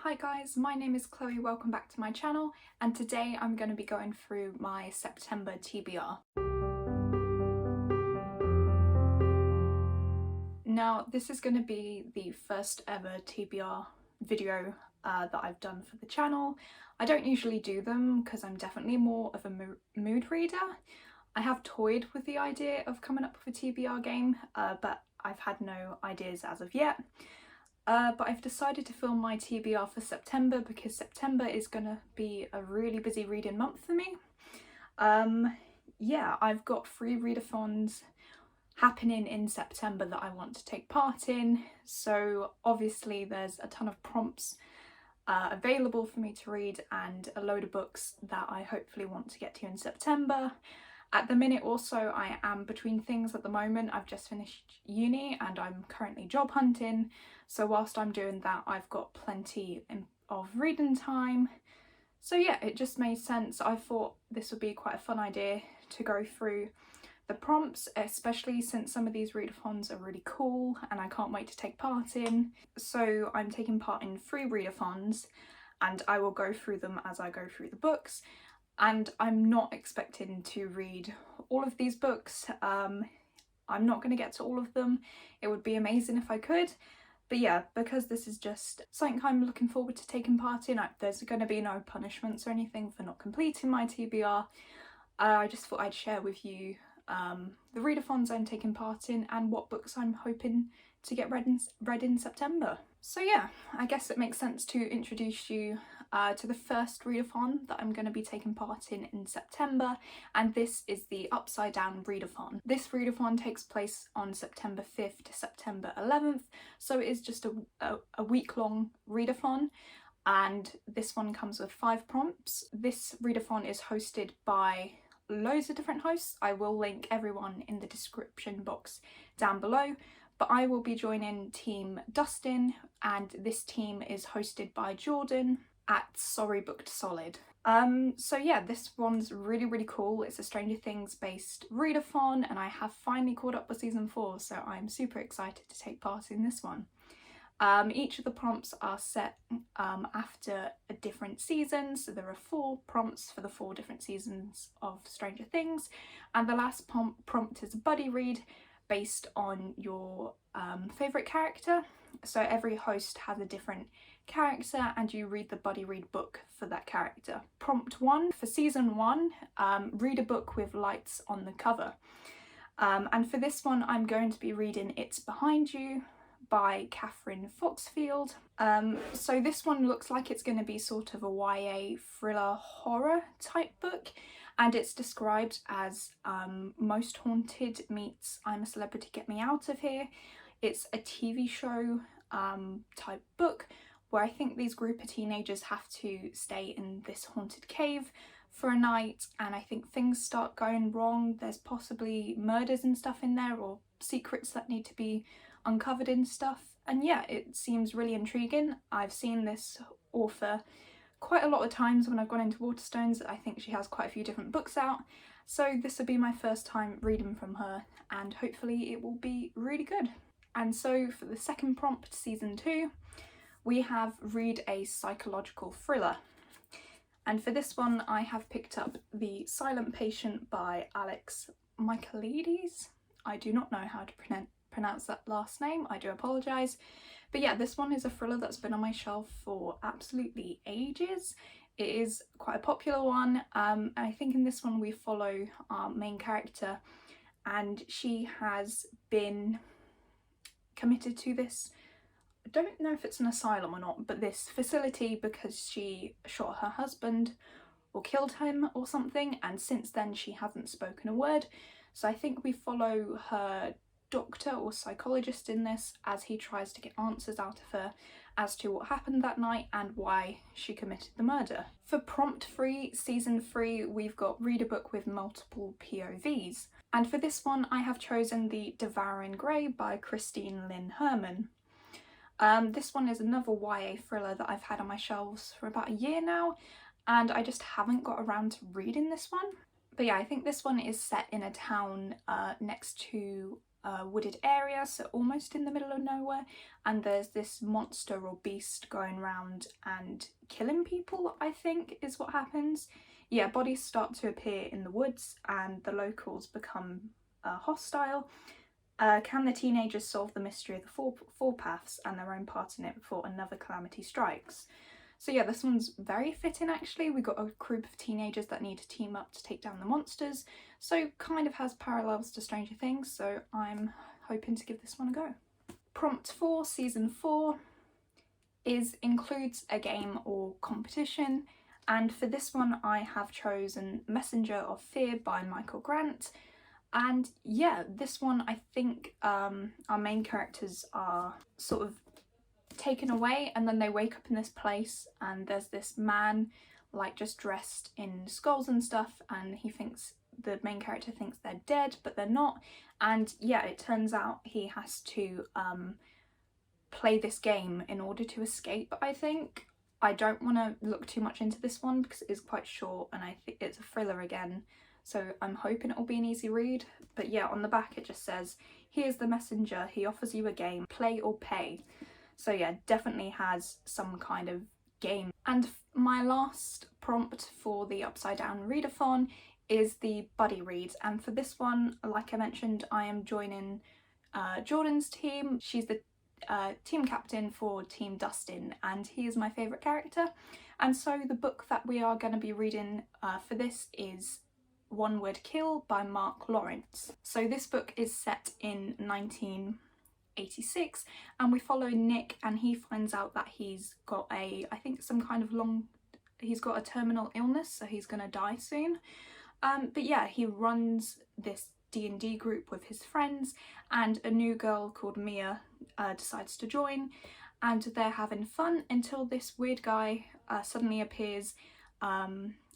Hi guys, my name is Chloe, welcome back to my channel, and today I'm going to be going through my September TBR. Now this is going to be the first ever TBR video that I've done for the channel. I don't usually do them because I'm definitely more of a mood reader. I have toyed with the idea of coming up with a TBR game, but I've had no ideas as of yet. But I've decided to film my TBR for September because September is going to be a really busy reading month for me. Yeah, I've got 3 readathons happening in September that I want to take part in, so obviously there's a ton of prompts available for me to read and a load of books that I hopefully want to get to in September. At the minute also I am between things at the moment. I've just finished uni and I'm currently job hunting, so whilst I'm doing that I've got plenty of reading time. So yeah, it just made sense. I thought this would be quite a fun idea to go through the prompts, especially since some of these readathons are really cool and I can't wait to take part in. So I'm taking part in 3 readathons and I will go through them as I go through the books. And I'm not expecting to read all of these books. I'm not going to get to all of them. It would be amazing if I could. But yeah, because this is just something I'm looking forward to taking part in, there's going to be no punishments or anything for not completing my TBR. I just thought I'd share with you the readathons I'm taking part in and what books I'm hoping to get read in September. So yeah, I guess it makes sense to introduce you to the first readathon that I'm going to be taking part in September, and this is the Upside Down Readathon. This readathon takes place on September 5th to September 11th, so it is just a week-long readathon, and this one comes with 5 prompts. This readathon is hosted by loads of different hosts. I will link everyone in the description box down below, but I will be joining Team Dustin, and this team is hosted by Jordan at Sorry Booked Solid. So yeah, this one's really cool. It's a Stranger Things based readathon and I have finally caught up with season 4, so I'm super excited to take part in this one. Each of the prompts are set after a different season, so there are 4 prompts for the 4 different seasons of Stranger Things, and the last prompt is a buddy read based on your favourite character. So every host has a different character and you read the buddy read book for that character. Prompt 1 for season 1, read a book with lights on the cover. And for this one I'm going to be reading It's Behind You by Catherine Foxfield. So this one looks like it's going to be sort of a YA thriller horror type book, and it's described as Most Haunted meets I'm a Celebrity, Get Me Out of Here. It's a TV show type book where I think these group of teenagers have to stay in this haunted cave for a night, and I think things start going wrong. There's possibly murders and stuff in there, or secrets that need to be uncovered and stuff, and yeah, it seems really intriguing. I've seen this author quite a lot of times when I've gone into Waterstones. I think she has quite a few different books out, so this will be my first time reading from her and hopefully it will be really good. And so for the second prompt, season 2, we have read a psychological thriller, and for this one I have picked up The Silent Patient by Alex Michaelides. I do not know how to pronounce that last name, I do apologise. But yeah, this one is a thriller that's been on my shelf for absolutely ages. It is quite a popular one, and I think in this one we follow our main character, and she has been committed to this, I don't know if it's an asylum or not, but this facility because she shot her husband or killed him or something, and since then she hasn't spoken a word. So I think we follow her doctor or psychologist in this as he tries to get answers out of her as to what happened that night and why she committed the murder. For prompt 3, season 3, we've got read a book with multiple POVs, and for this one I have chosen The Devouring Grey by Christine Lynn Herman. This one is another YA thriller that I've had on my shelves for about a year now, and I just haven't got around to reading this one. But yeah, I think this one is set in a town next to wooded area, so almost in the middle of nowhere, and there's this monster or beast going around and killing people, I think is what happens. Yeah, bodies start to appear in the woods and the locals become hostile. Can the teenagers solve the mystery of the four paths and their own part in it before another calamity strikes? So yeah, this one's very fitting actually. We got a group of teenagers that need to team up to take down the monsters, so kind of has parallels to Stranger Things, so I'm hoping to give this one a go. Prompt for season 4 includes a game or competition, and for this one I have chosen Messenger of Fear by Michael Grant. And yeah, this one I think our main characters are sort of taken away, and then they wake up in this place and there's this man like just dressed in skulls and stuff, and the main character thinks they're dead but they're not, and yeah, it turns out he has to play this game in order to escape, I think. I don't want to look too much into this one because it is quite short and I think it's a thriller again, so I'm hoping it'll be an easy read. But yeah, on the back it just says, "Here's the messenger, he offers you a game, play or pay." So yeah, definitely has some kind of game. And my last prompt for the Upside Down Readathon is the buddy read, and for this one, like I mentioned, I am joining Jordan's team. She's the team captain for Team Dustin, and he is my favourite character. And so the book that we are going to be reading for this is One Word Kill by Mark Lawrence. So this book is set in 1986, and we follow Nick, and he finds out that he's got I think some kind of he's got a terminal illness, so he's gonna die soon. But yeah, he runs this D&D group with his friends, and a new girl called Mia decides to join, and they're having fun until this weird guy suddenly appears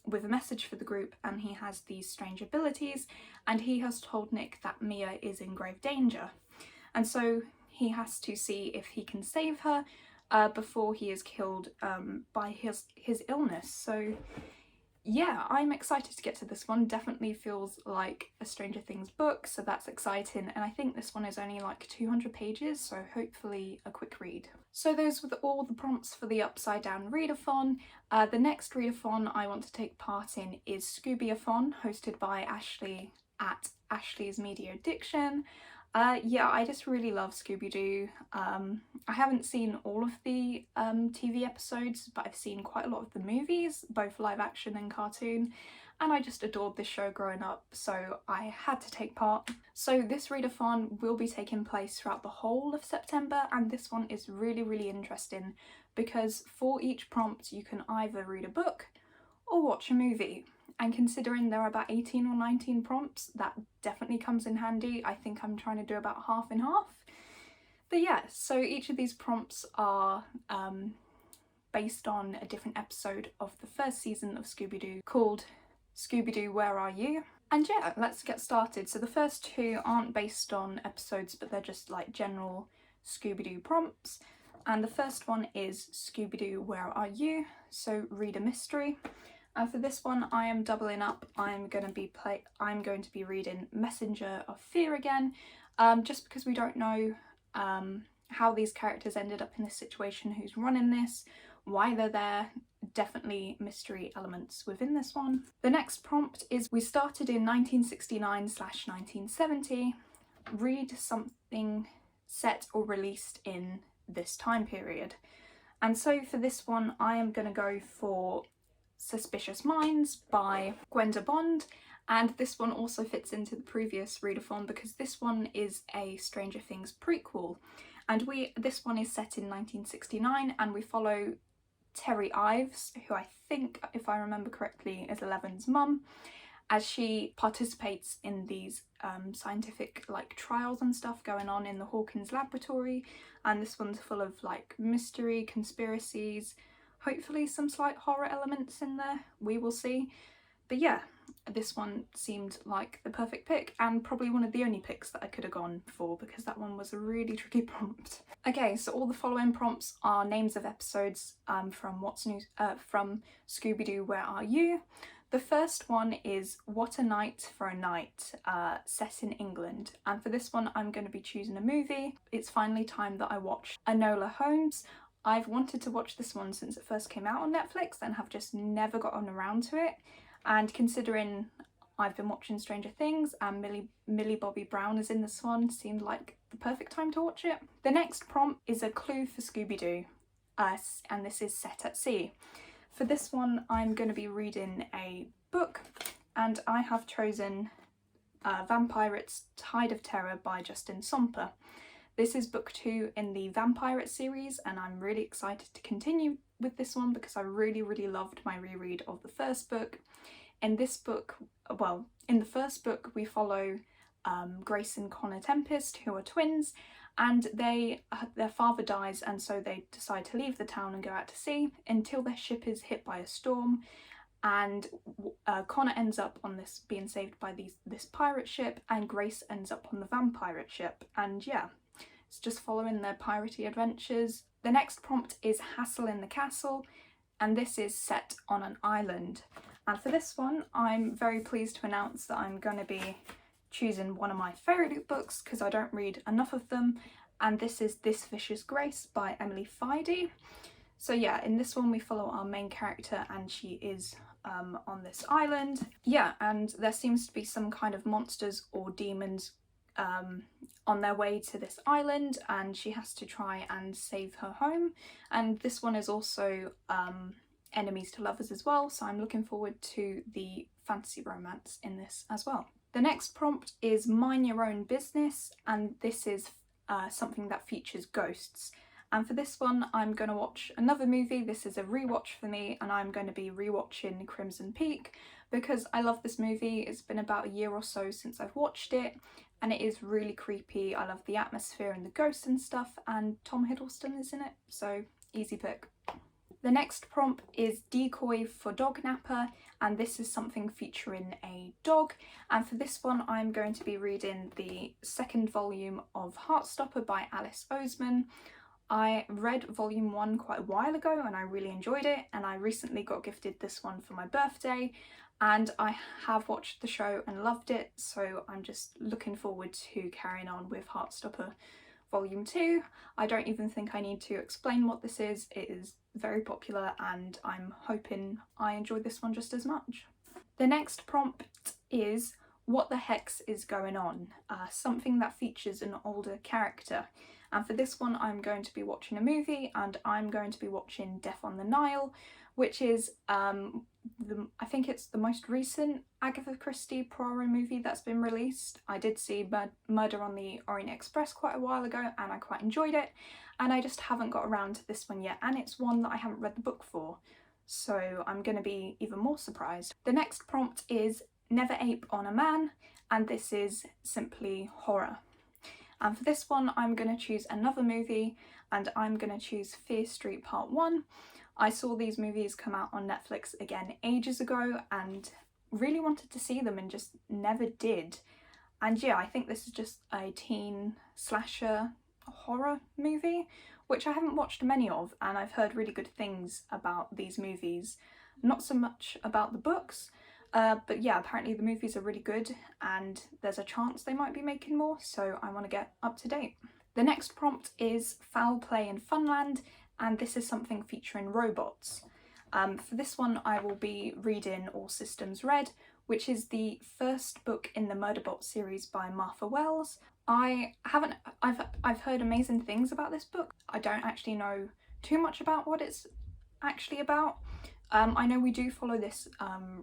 with a message for the group, and he has these strange abilities, and he has told Nick that Mia is in grave danger. And so he has to see if he can save her before he is killed by his illness. So yeah, I'm excited to get to this one. Definitely feels like a Stranger Things book, so that's exciting. And I think this one is only like 200 pages, so hopefully a quick read. So those were all the prompts for the Upside Down Readathon. The next readathon I want to take part in is Scoobyathon, hosted by Ashley at Ashley's Media Addiction. Yeah, I just really love Scooby-Doo. I haven't seen all of the TV episodes, but I've seen quite a lot of the movies, both live action and cartoon, and I just adored this show growing up, so I had to take part. So this readathon will be taking place throughout the whole of September, and this one is really, really interesting because for each prompt you can either read a book or watch a movie. And considering there are about 18 or 19 prompts, that definitely comes in handy. I think I'm trying to do about half and half. But yeah, so each of these prompts are based on a different episode of the first season of Scooby-Doo called Scooby-Doo, Where Are You? And yeah, let's get started. So the first two aren't based on episodes, but they're just like general Scooby-Doo prompts. And the first one is Scooby-Doo, Where Are You? So read a mystery. And for this one, I am doubling up. I'm going to be reading Messenger of Fear again, just because we don't know how these characters ended up in this situation, who's running this, why they're there. Definitely mystery elements within this one. The next prompt is, we started in 1969/1970. Read something set or released in this time period. And so for this one, I am going to go for Suspicious Minds by Gwenda Bond, and this one also fits into the previous readathon because this one is a Stranger Things prequel, and this one is set in 1969, and we follow Terry Ives, who I think, if I remember correctly, is Eleven's mum, as she participates in these scientific like trials and stuff going on in the Hawkins laboratory, and this one's full of like mystery, conspiracies, hopefully some slight horror elements in there, we will see. But yeah, this one seemed like the perfect pick, and probably one of the only picks that I could have gone for, because that one was a really tricky prompt. Okay, so all the following prompts are names of episodes from What's New, from Scooby-Doo Where Are You? The first one is What a Night for a Night, set in England, and for this one I'm going to be choosing a movie. It's finally time that I watch Enola Holmes. I've wanted to watch this one since it first came out on Netflix and have just never gotten around to it. And considering I've been watching Stranger Things and Millie Bobby Brown is in this one, seemed like the perfect time to watch it. The next prompt is a clue for Scooby-Doo, and this is set at sea. For this one, I'm going to be reading a book, and I have chosen Vampirates Tide of Terror by Justin Somper. This is book 2 in the Vampirates series, and I'm really excited to continue with this one because I really loved my reread of the first book. In this book, well, in the first book we follow Grace and Connor Tempest, who are twins, and their father dies, and so they decide to leave the town and go out to sea until their ship is hit by a storm, and Connor ends up on being saved by this pirate ship, and Grace ends up on the vampire ship, and yeah, it's just following their piratey adventures. The next prompt is Hassle in the Castle, and this is set on an island. And for this one, I'm very pleased to announce that I'm going to be choosing one of my favourite books because I don't read enough of them, and this is This Vicious Grace by Emily Fidey. So yeah, in this one we follow our main character, and she is on this island. Yeah, and there seems to be some kind of monsters or demons on their way to this island, and she has to try and save her home. And this one is also enemies to lovers as well, so I'm looking forward to the fantasy romance in this as well. The next prompt is Mind Your Own Business, and this is something that features ghosts. And for this one I'm going to watch another movie. This is a rewatch for me, and I'm going to be rewatching Crimson Peak because I love this movie. It's been about a year or so since I've watched it, and it is really creepy. I love the atmosphere and the ghosts and stuff, and Tom Hiddleston is in it, so easy pick. The next prompt is Decoy for Dog Napper, and this is something featuring a dog, and for this one I'm going to be reading the second volume of Heartstopper by Alice Oseman. I read volume 1 quite a while ago and I really enjoyed it, and I recently got gifted this one for my birthday, and I have watched the show and loved it, so I'm just looking forward to carrying on with Heartstopper volume 2. I don't even think I need to explain what this is. It is very popular and I'm hoping I enjoy this one just as much. The next prompt is What the Hex is Going On? Something that features an older character. And for this one I'm going to be watching a movie, and I'm going to be watching Death on the Nile, which is I think it's the most recent Agatha Christie Poirot movie that's been released. I did see Murder on the Orient Express quite a while ago and I quite enjoyed it, and I just haven't got around to this one yet, and it's one that I haven't read the book for, so I'm going to be even more surprised. The next prompt is Never Ape on a Man, and this is simply horror. And for this one I'm going to choose another movie, and I'm going to choose Fear Street Part 1. I saw these movies come out on Netflix again ages ago and really wanted to see them and just never did. And yeah, I think this is just a teen slasher horror movie, which I haven't watched many of, and I've heard really good things about these movies. Not so much about the books, but yeah, apparently the movies are really good and there's a chance they might be making more, so I want to get up to date. The next prompt is Foul Play in Funland, and this is something featuring robots. For this one I will be reading All Systems Red, which is the first book in the Murderbot series by Martha Wells. I've heard amazing things about this book. I don't actually know too much about what it's actually about. I know we do follow this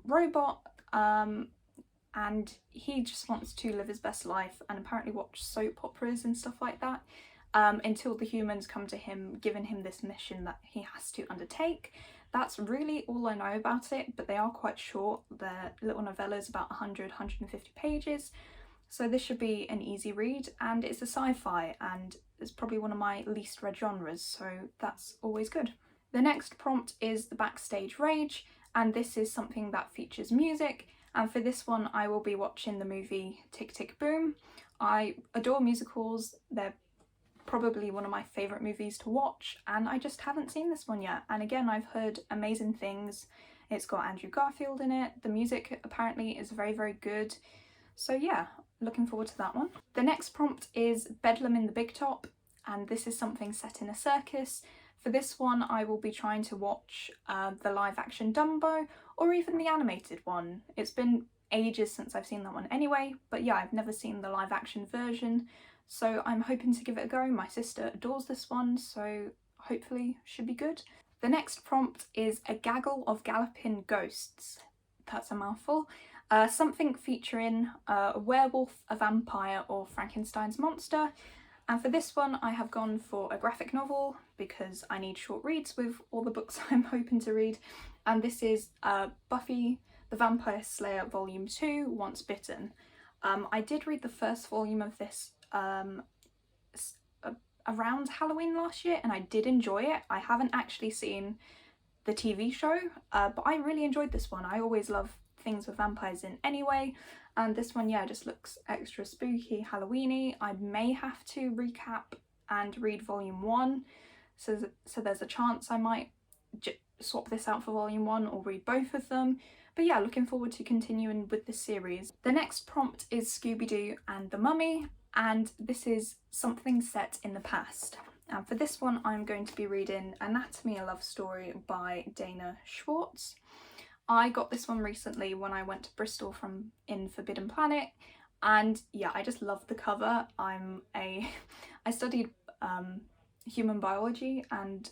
robot, and he just wants to live his best life and apparently watch soap operas and stuff like that, until the humans come to him, giving him this mission that he has to undertake. That's really all I know about it, but they are quite short. They're little novellas, about 100-150 pages, so this should be an easy read, and it's a sci-fi and it's probably one of my least read genres, so that's always good. The next prompt is The Backstage Rage, and this is something that features music, and for this one I will be watching the movie Tick Tick Boom. I adore musicals, they're probably one of my favourite movies to watch, and I just haven't seen this one yet, and again I've heard amazing things. It's got Andrew Garfield in it, the music apparently is very, very good, so yeah, looking forward to that one. The next prompt is Bedlam in the Big Top, and this is something set in a circus. For this one I will be trying to watch the live action Dumbo, or even the animated one. It's been ages since I've seen that one anyway, but yeah, I've never seen the live action version, so I'm hoping to give it a go. My sister adores this one, so hopefully should be good. The next prompt is A Gaggle of Galloping Ghosts. That's a mouthful. Something featuring a werewolf, a vampire, or Frankenstein's monster. And for this one I have gone for a graphic novel because I need short reads with all the books I'm hoping to read. And this is Buffy the Vampire Slayer Volume 2, Once Bitten. I did read the first volume of this around Halloween last year, and I did enjoy it. I haven't actually seen the TV show, but I really enjoyed this one. I always love things with vampires in anyway, and this one, yeah, just looks extra spooky, Halloweeny. I may have to recap and read volume 1, so there's a chance I might swap this out for volume 1 or read both of them. But yeah, looking forward to continuing with this series. The next prompt is Scooby-Doo and the Mummy, and this is something set in the past. And for this one I'm going to be reading Anatomy, a Love Story by Dana Schwartz. I got this one recently when I went to Bristol in Forbidden Planet, and yeah, I just love the cover. I studied human biology and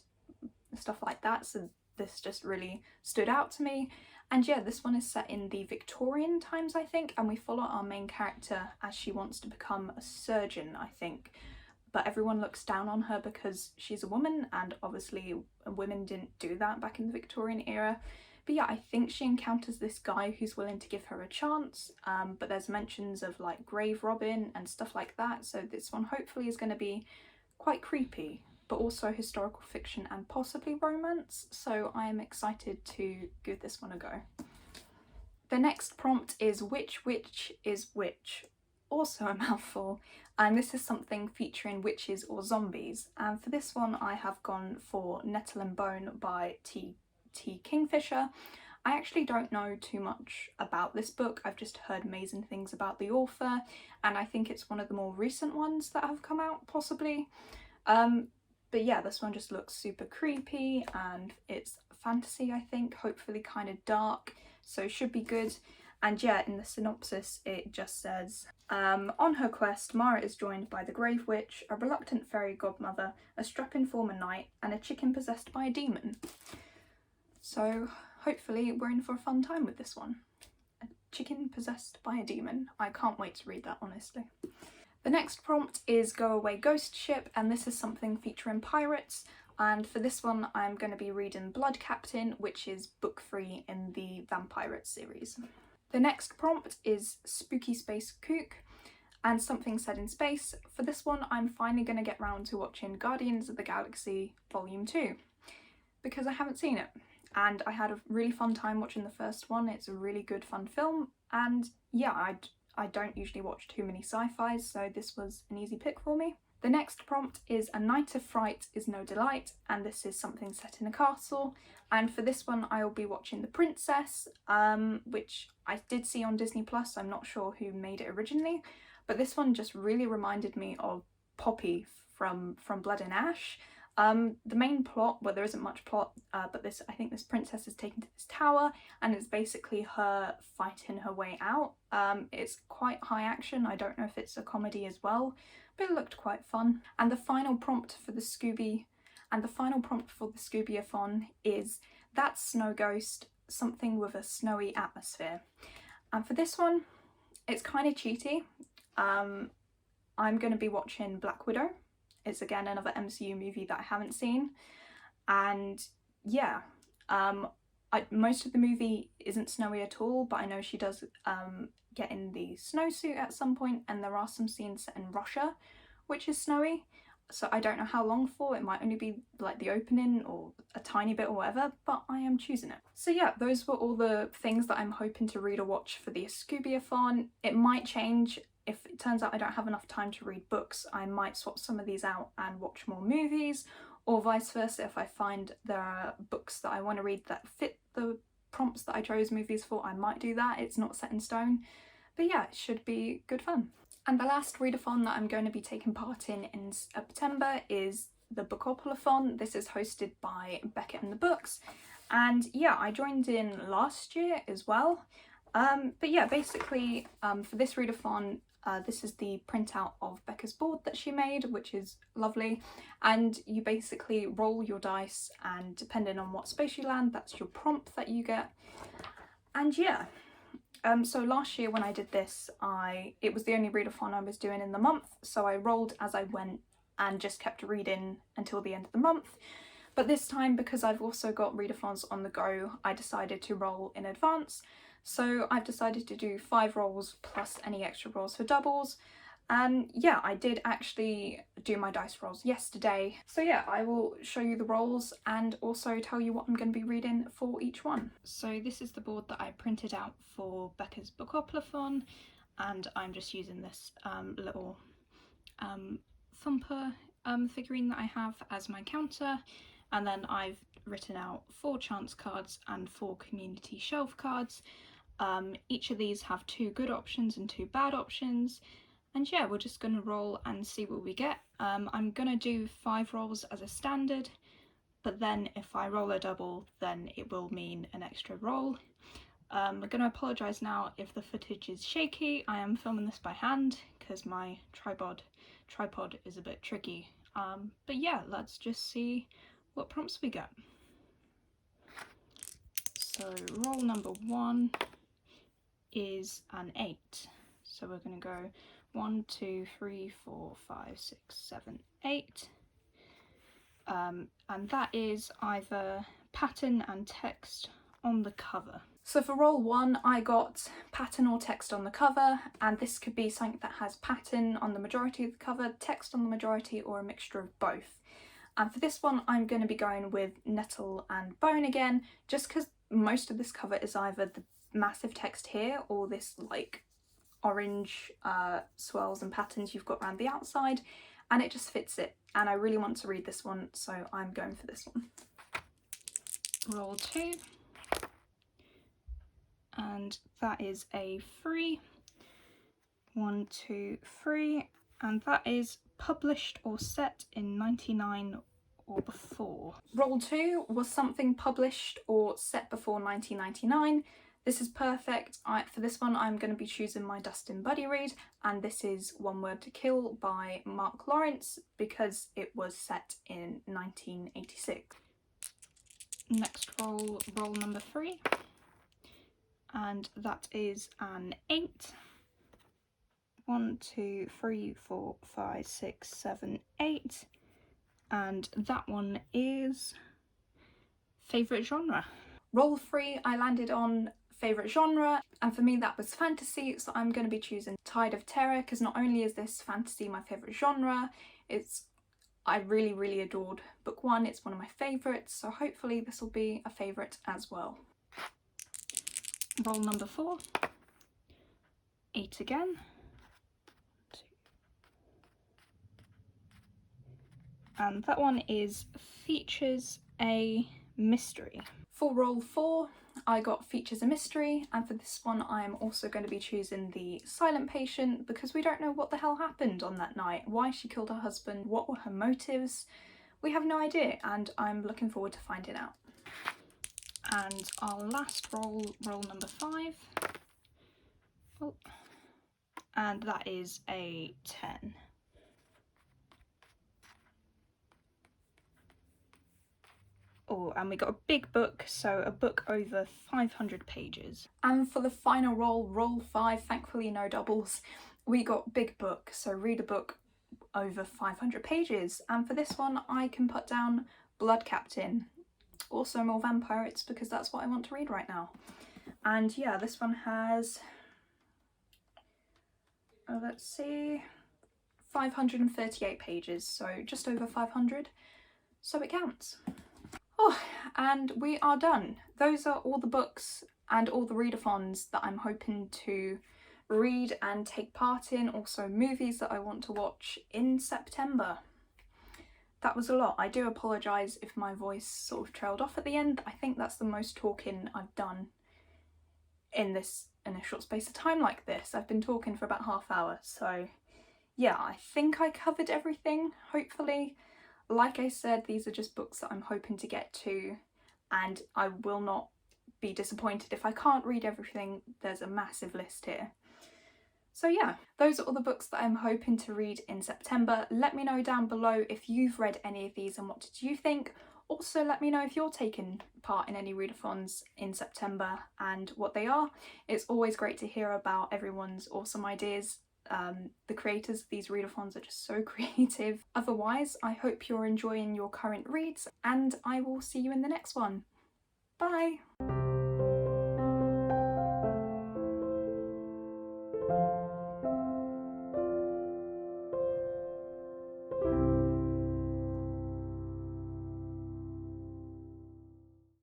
stuff like that, so this just really stood out to me. And yeah, this one is set in the Victorian times, I think, and we follow our main character as she wants to become a surgeon, I think. But everyone looks down on her because she's a woman, and obviously women didn't do that back in the Victorian era. But yeah, I think she encounters this guy who's willing to give her a chance, but there's mentions of like grave robbing and stuff like that, so this one hopefully is going to be quite creepy, but also historical fiction and possibly romance, so I am excited to give this one a go. The next prompt is Which Witch is Which? Also a mouthful, and this is something featuring witches or zombies, and for this one I have gone for Nettle and Bone by T. Kingfisher. I actually don't know too much about this book, I've just heard amazing things about the author, and I think it's one of the more recent ones that have come out, possibly. But yeah, this one just looks super creepy, and it's fantasy, I think, hopefully kind of dark, so should be good. And yeah, in the synopsis it just says, on her quest, Mara is joined by the Grave Witch, a reluctant fairy godmother, a strapping former knight, and a chicken possessed by a demon. So hopefully we're in for a fun time with this one. A chicken possessed by a demon. I can't wait to read that, honestly. The next prompt is Go Away Ghost Ship, and this is something featuring pirates, and for this one I'm going to be reading Blood Captain, which is book 3 in the Vampirate series. The next prompt is Spooky Space Kook, and something set in space. For this one I'm finally going to get round to watching Guardians of the Galaxy Volume 2, because I haven't seen it, and I had a really fun time watching the first one. It's a really good fun film, and yeah, I don't usually watch too many sci-fis, so this was an easy pick for me. The next prompt is A Night of Fright is No Delight, and this is something set in a castle, and for this one I will be watching The Princess, which I did see on Disney+. I'm not sure who made it originally, but this one just really reminded me of Poppy from Blood and Ash. The main plot, well, there isn't much plot, but I think this princess is taken to this tower, and it's basically her fighting her way out. It's quite high action. I don't know if it's a comedy as well, but it looked quite fun. And the final prompt for the Scoobyathon is That's Snow Ghost, something with a snowy atmosphere. And for this one, it's kind of cheaty. I'm going to be watching Black Widow. It's again another MCU movie that I haven't seen, and yeah, most of the movie isn't snowy at all, but I know she does get in the snowsuit at some point, and there are some scenes set in Russia which is snowy, so I don't know how long for. It might only be like the opening or a tiny bit or whatever, but I am choosing it. So yeah, those were all the things that I'm hoping to read or watch for the Scoobyathon. It might change. If it turns out I don't have enough time to read books, I might swap some of these out and watch more movies, or vice versa. If I find there are books that I want to read that fit the prompts that I chose movies for, I might do that. It's not set in stone. But yeah, it should be good fun. And the last readathon that I'm going to be taking part in September is the Bookoplathon. This is hosted by Beckett and the Books. And yeah, I joined in last year as well. But yeah, basically for this readathon, this is the printout of Becca's board that she made, which is lovely. And you basically roll your dice, and depending on what space you land, that's your prompt that you get. And yeah. So last year when I did this, it was the only readathon I was doing in the month, so I rolled as I went and just kept reading until the end of the month. But this time, because I've also got readathons on the go, I decided to roll in advance. So I've decided to do 5 rolls plus any extra rolls for doubles. And yeah, I did actually do my dice rolls yesterday. So yeah, I will show you the rolls and also tell you what I'm going to be reading for each one. So this is the board that I printed out for Becca's Bookoplathon, and I'm just using this little thumper figurine that I have as my counter. And then I've written out 4 chance cards and 4 community shelf cards. Each of these have 2 good options and 2 bad options. And yeah, we're just going to roll and see what we get. I'm going to do 5 rolls as a standard, but then if I roll a double, then it will mean an extra roll. I'm going to apologise now if the footage is shaky. I am filming this by hand because my tripod is a bit tricky. But yeah, let's just see what prompts we get. So roll number 1 is an 8. So we're going to go 1, 2, 3, 4, 5, 6, 7, 8. And that is either pattern and text on the cover. So for roll 1, I got pattern or text on the cover, and this could be something that has pattern on the majority of the cover, text on the majority, or a mixture of both. And for this one, I'm going to be going with nettle and bone again, just because most of this cover is either the massive text here or this like orange swirls and patterns you've got around the outside, and it just fits it, and I really want to read this one, so I'm going for this one. Roll 2, and that is a 3. 1, 2, 3, and that is published or set in 99 or before. Roll 2 was something published or set before 1999. This is perfect. For this one, I'm going to be choosing my Dustin Buddy read, and this is One Word to Kill by Mark Lawrence because it was set in 1986. Next roll number 3, and that is an 8. 1, 2, 3, 4, 5, 6, 7, 8, and that one is favourite genre. Roll 3, I landed on favourite genre, and for me that was fantasy, so I'm going to be choosing Tide of Terror because not only is this fantasy my favourite genre, I really adored book 1, it's one of my favourites, so hopefully this will be a favourite as well. Roll number 4, 8 again, 2. And that one features a mystery. For roll 4, I got features a mystery, and for this one I'm also going to be choosing the silent patient because we don't know what the hell happened on that night, why she killed her husband, what were her motives. We have no idea, and I'm looking forward to finding out. And our last roll number 5. Oh. And that is a 10. Oh, and we got a big book, so a book over 500 pages. And for the final roll 5, thankfully no doubles, we got big book, so read a book over 500 pages. And for this one, I can put down Blood Captain, also more vampires because that's what I want to read right now. And yeah, this one has, let's see, 538 pages, so just over 500, so it counts. Oh, and we are done. Those are all the books and all the readathons that I'm hoping to read and take part in, also movies that I want to watch in September. That was a lot. I do apologise if my voice sort of trailed off at the end. I think that's the most talking I've done in a short space of time like this. I've been talking for about half hour, so yeah, I think I covered everything, hopefully. Like I said, these are just books that I'm hoping to get to, and I will not be disappointed if I can't read everything. There's a massive list here. So yeah, those are all the books that I'm hoping to read in September. Let me know down below if you've read any of these and what did you think. Also, let me know if you're taking part in any readathons in September and what they are. It's always great to hear about everyone's awesome ideas. The creators of these readathons are just so creative. Otherwise, I hope you're enjoying your current reads, and I will see you in the next one. Bye!